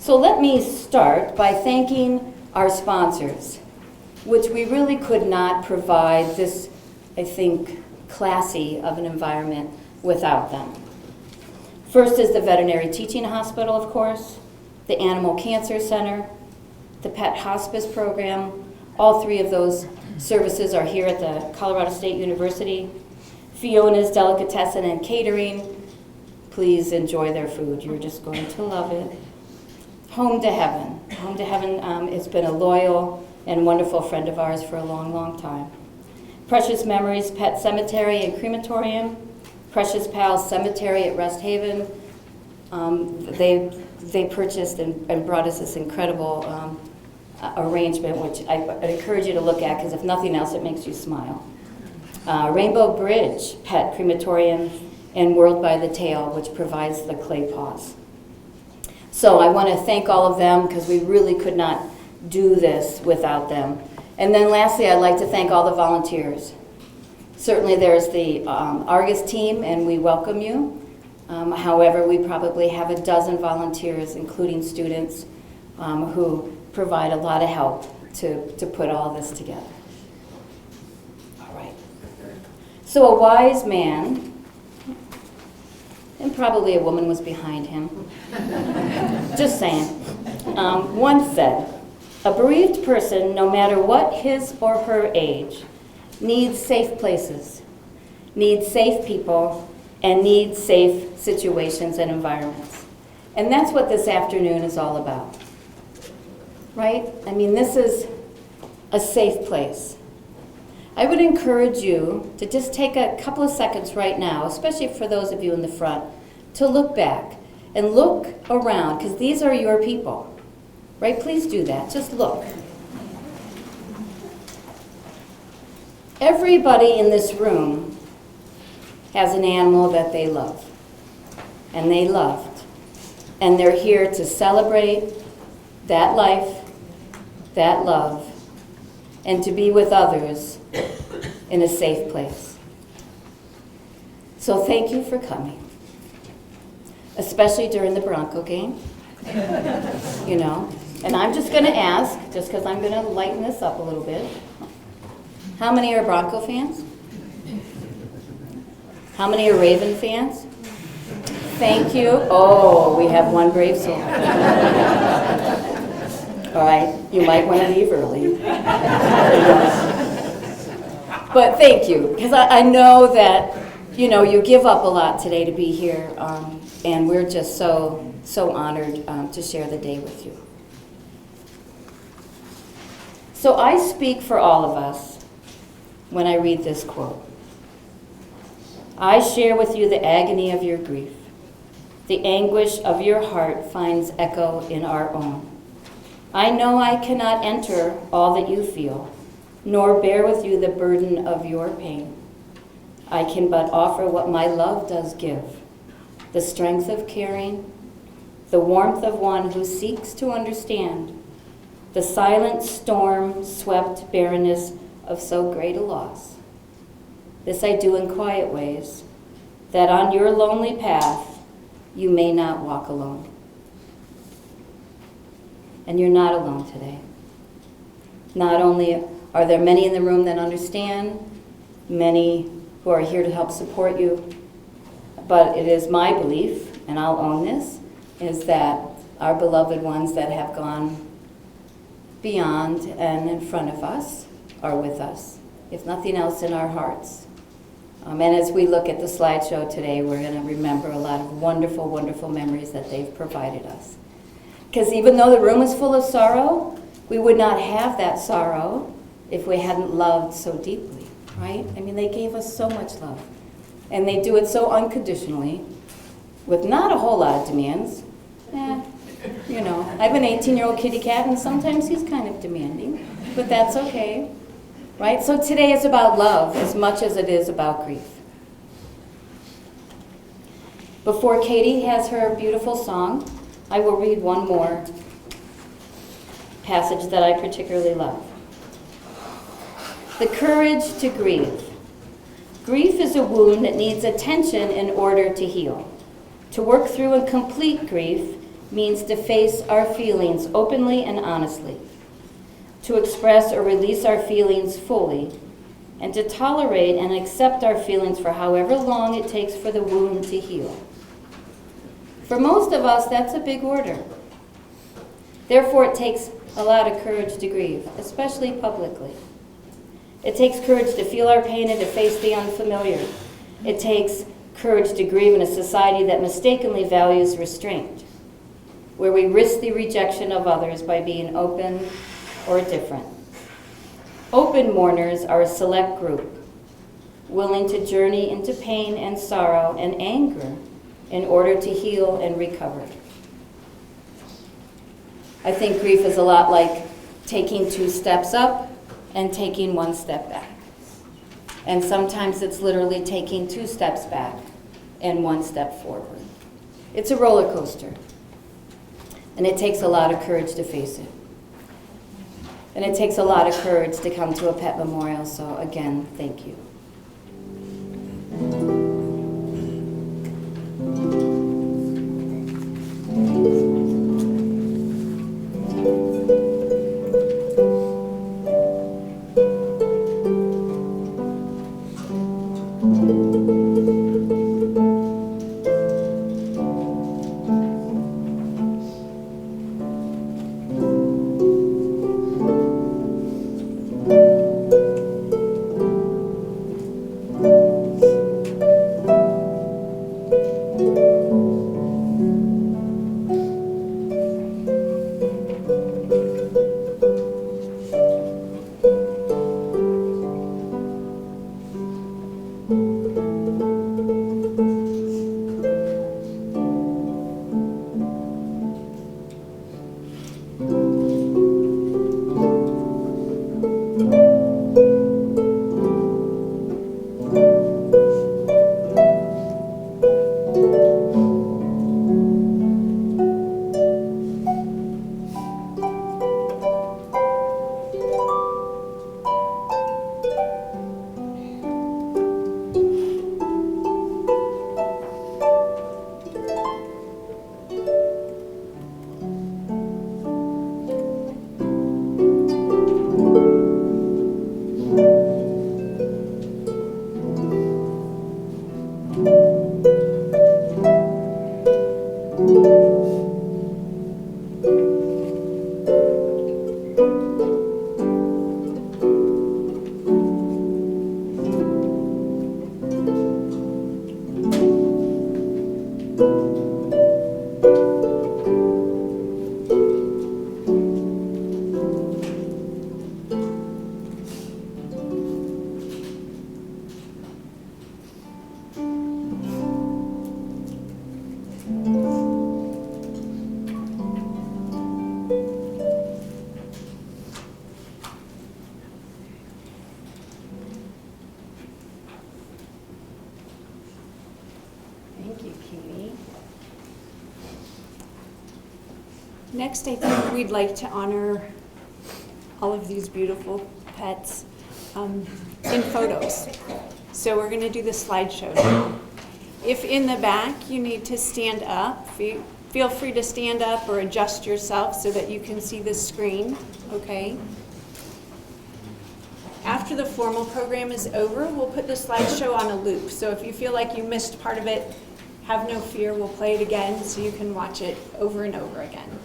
So let me start by thanking our sponsors, which we really could not provide this, I think, classy of an environment without them. First is the Veterinary Teaching Hospital, of course, the Animal Cancer Center, the Pet Hospice Program. All three of those services are here at the Colorado State University. Fiona's Delicatessen and Catering. Please enjoy their food. You're just going to love it. Home to Heaven. Home to Heaven has been a loyal and wonderful friend of ours for a long, long time. Precious Memories Pet Cemetery and Crematorium. Precious Pals Cemetery at Rest Haven. They purchased and brought us this incredible arrangement, which I'd encourage you to look at, because if nothing else, it makes you smile. Rainbow Bridge Pet Crematorium and World by the Tail, which provides the clay paws. So I want to thank all of them, because we really could not do this without them. And then lastly, I'd like to thank all the volunteers. Certainly there's the Argus team, and we welcome you. However, we probably have a dozen volunteers, including students, who provide a lot of help to put all this together. All right. So a wise man, and probably a woman was behind him, just saying, once said, a bereaved person, no matter what his or her age, needs safe places, needs safe people, and needs safe situations and environments. And that's what this afternoon is all about, right? I mean, this is a safe place. I would encourage you to just take a couple of seconds right now, especially for those of you in the front, to look back and look around, because these are your people, right? Please do that. Just look. Everybody in this room has an animal that they love, and they loved, and they're here to celebrate that life, that love, and to be with others in a safe place. So thank you for coming, especially during the Bronco game, you know. And I'm just going to ask, just because I'm going to lighten this up a little bit, how many are Bronco fans? How many are Raven fans? Thank you. Oh, we have one brave soul. All right, you might want to leave early. But thank you, because I know that, you know, you give up a lot today to be here, and we're just so honored to share the day with you. So I speak for all of us when I read this quote. I share with you the agony of your grief. The anguish of your heart finds echo in our own. I know I cannot enter all that you feel, nor bear with you the burden of your pain. I can but offer what my love does give, the strength of caring, the warmth of one who seeks to understand, the silent storm-swept barrenness of so great a loss. This I do in quiet ways, that on your lonely path you may not walk alone. And you're not alone today. Not only are there many in the room that understand, many who are here to help support you, but it is my belief, and I'll own this, is that our beloved ones that have gone beyond and in front of us are with us, if nothing else in our hearts. And as we look at the slideshow today, we're going to remember a lot of wonderful, wonderful memories that they've provided us. Because even though the room is full of sorrow, we would not have that sorrow if we hadn't loved so deeply, right? I mean, they gave us so much love. And they do it so unconditionally, with not a whole lot of demands. You know, I have an 18-year-old kitty cat, and sometimes he's kind of demanding, but that's okay, right? So today is about love as much as it is about grief. Before Katie has her beautiful song, I will read one more passage that I particularly love. The courage to grieve. Grief is a wound that needs attention in order to heal. To work through and complete grief means to face our feelings openly and honestly, to express or release our feelings fully, and to tolerate and accept our feelings for however long it takes for the wound to heal. For most of us, that's a big order. Therefore, it takes a lot of courage to grieve, especially publicly. It takes courage to feel our pain and to face the unfamiliar. It takes courage to grieve in a society that mistakenly values restraint, where we risk the rejection of others by being open or different. Open mourners are a select group, willing to journey into pain and sorrow and anger in order to heal and recover. I think grief is a lot like taking 2 steps up and taking 1 step back. And sometimes it's literally taking 2 steps back and 1 step forward. It's a roller coaster. And it takes a lot of courage to face it. And it takes a lot of courage to come to a pet memorial, so again, thank you. Next, I think we'd like to honor all of these beautiful pets in photos. So we're going to do the slideshow now. If in the back you need to stand up, feel free to stand up or adjust yourself so that you can see the screen, okay? After the formal program is over, we'll put the slideshow on a loop. So if you feel like you missed part of it, have no fear, we'll play it again so you can watch it over and over again.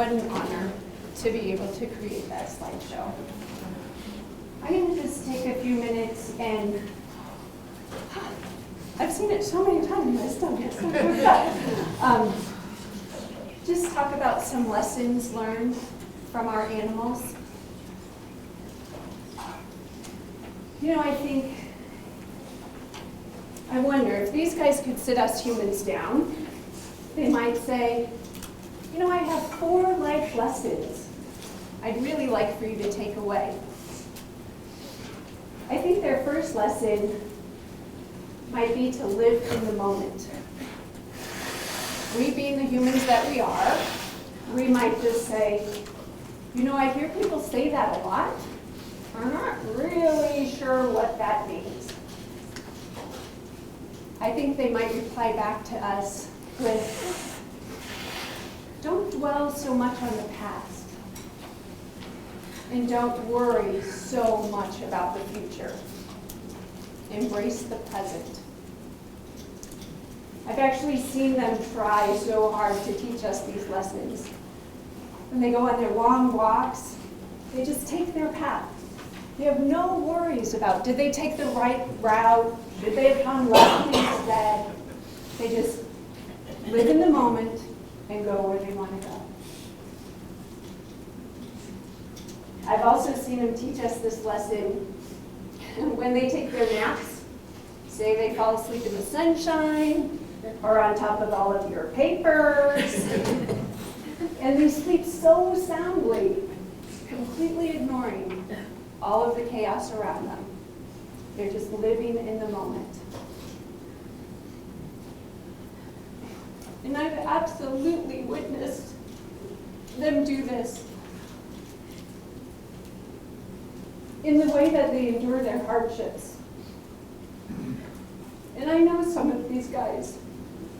what an honor to be able to create that slideshow. I'm going to just take a few minutes and I've seen it so many times, I still get so worked up. Just talk about some lessons learned from our animals. You know, I wonder if these guys could sit us humans down, they might say, you know, I have 4 life lessons I'd really like for you to take away. I think their first lesson might be to live in the moment. We being the humans that we are, we might just say, you know, I hear people say that a lot. I'm not really sure what that means. I think they might reply back to us with, dwell so much on the past. And don't worry so much about the future. Embrace the present. I've actually seen them try so hard to teach us these lessons. When they go on their long walks, they just take their path. They have no worries about, did they take the right route? Did they have gone left instead? They just live in the moment and go where they want to go. I've also seen them teach us this lesson when they take their naps. Say they fall asleep in the sunshine or on top of all of your papers. And they sleep so soundly, completely ignoring all of the chaos around them. They're just living in the moment. And I've absolutely witnessed them do this in the way that they endure their hardships. And I know some of these guys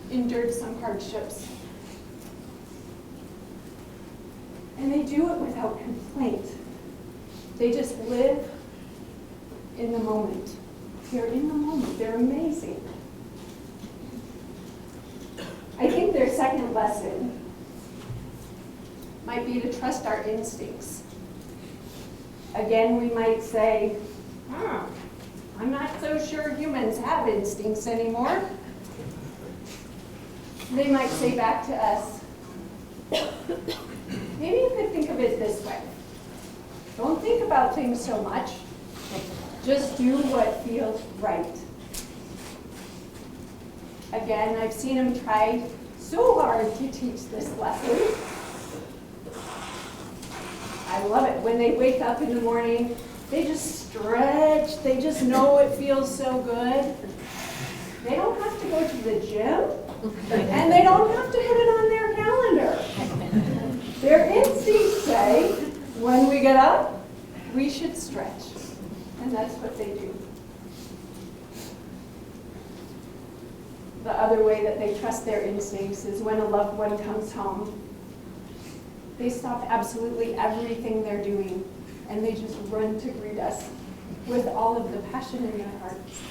endured some hardships. And they do it without complaint. They just live in the moment. They're in the moment. They're amazing. I think their second lesson might be to trust our instincts. Again, we might say, I'm not so sure humans have instincts anymore. They might say back to us, maybe you could think of it this way. Don't think about things so much. Just do what feels right. Again, I've seen them try so hard to teach this lesson. I love it. When they wake up in the morning, they just stretch. They just know it feels so good. They don't have to go to the gym, and they don't have to hit it on their calendar. Their instincts say, when we get up, we should stretch. And that's what they do. The other way that they trust their instincts is when a loved one comes home. They stop absolutely everything they're doing, and they just run to greet us with all of the passion in their hearts.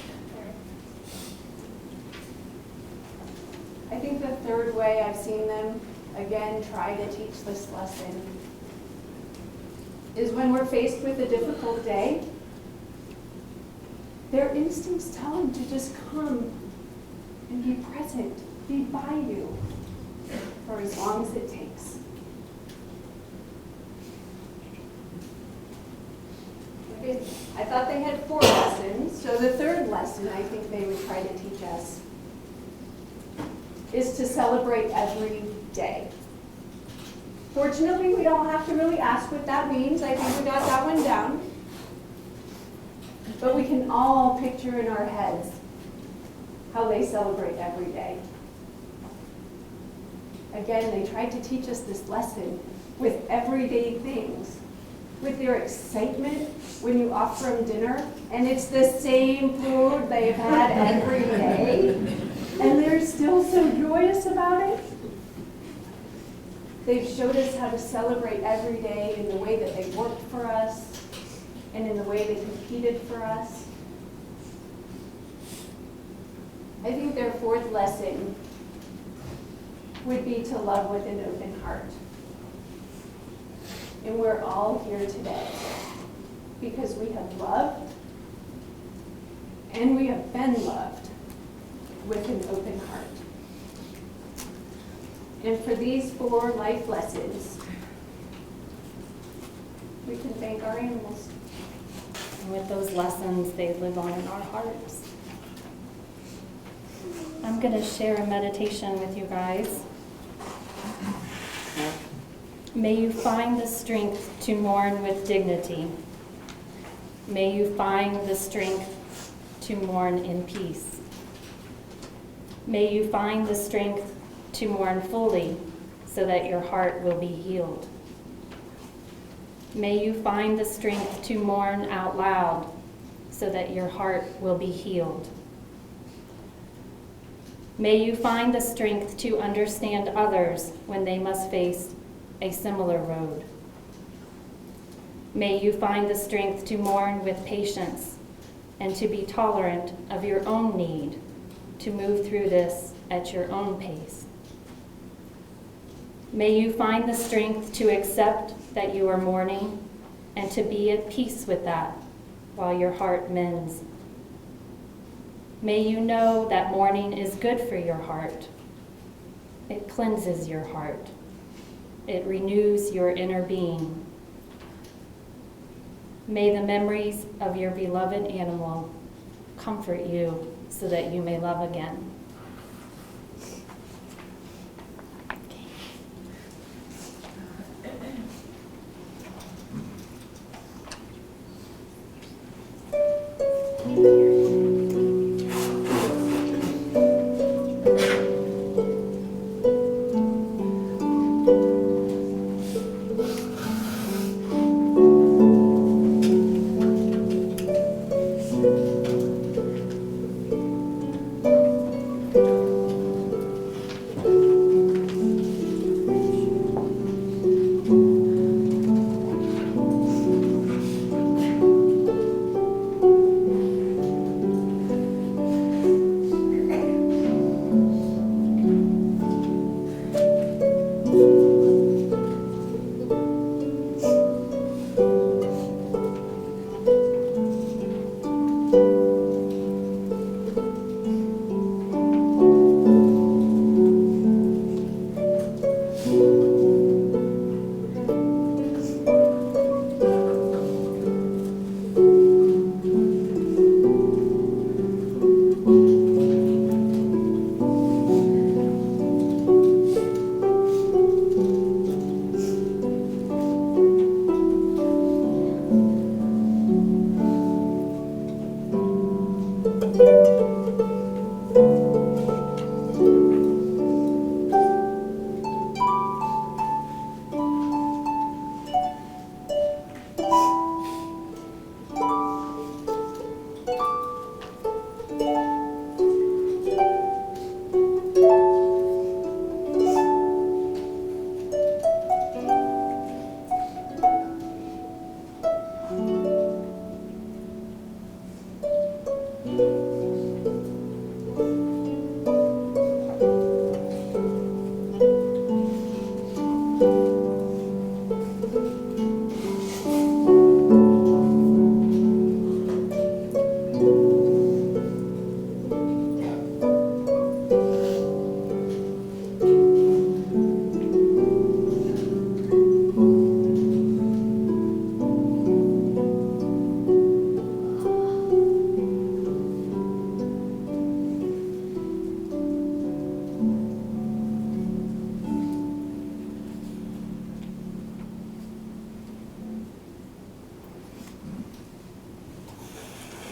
I think the third way I've seen them, again, try to teach this lesson is when we're faced with a difficult day, their instincts tell them to just come and be present, be by you for as long as it takes. Okay, I thought they had 4 lessons, so the third lesson I think they would try to teach us is to celebrate every day. Fortunately, we don't have to really ask what that means. I think we got that one down. But we can all picture in our heads how they celebrate every day. Again, they tried to teach us this lesson with everyday things, with their excitement when you offer them dinner, and it's the same food they've had every day, and they're still so joyous about it. They've showed us how to celebrate every day in the way that they worked for us and in the way they competed for us. I think their 4th lesson would be to love with an open heart. And we're all here today because we have loved and we have been loved with an open heart. And for these 4 life lessons, we can thank our animals. And with those lessons, they live on in our hearts. I'm going to share a meditation with you guys. May you find the strength to mourn with dignity. May you find the strength to mourn in peace. May you find the strength to mourn fully so that your heart will be healed. May you find the strength to mourn out loud so that your heart will be healed. May you find the strength to understand others when they must face a similar road. May you find the strength to mourn with patience and to be tolerant of your own need to move through this at your own pace. May you find the strength to accept that you are mourning and to be at peace with that while your heart mends. May you know that mourning is good for your heart. It cleanses your heart. It renews your inner being. May the memories of your beloved animal comfort you so that you may love again.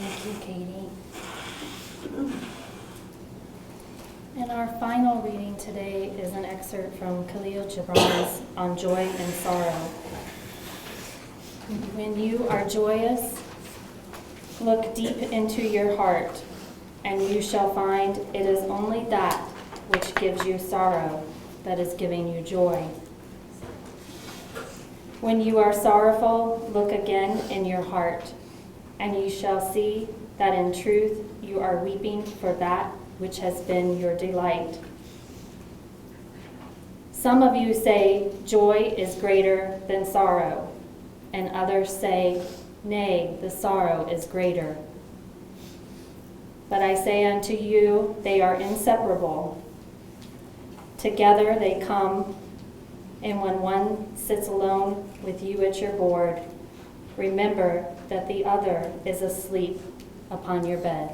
Thank you, Katie. And our final reading today is an excerpt from Khalil Gibran's On Joy and Sorrow. When you are joyous, look deep into your heart, and you shall find it is only that which gives you sorrow that is giving you joy. When you are sorrowful, look again in your heart, and you shall see that in truth you are weeping for that which has been your delight. Some of you say, joy is greater than sorrow, and others say, nay, the sorrow is greater. But I say unto you, they are inseparable. Together they come, and when one sits alone with you at your board, remember that the other is asleep upon your bed.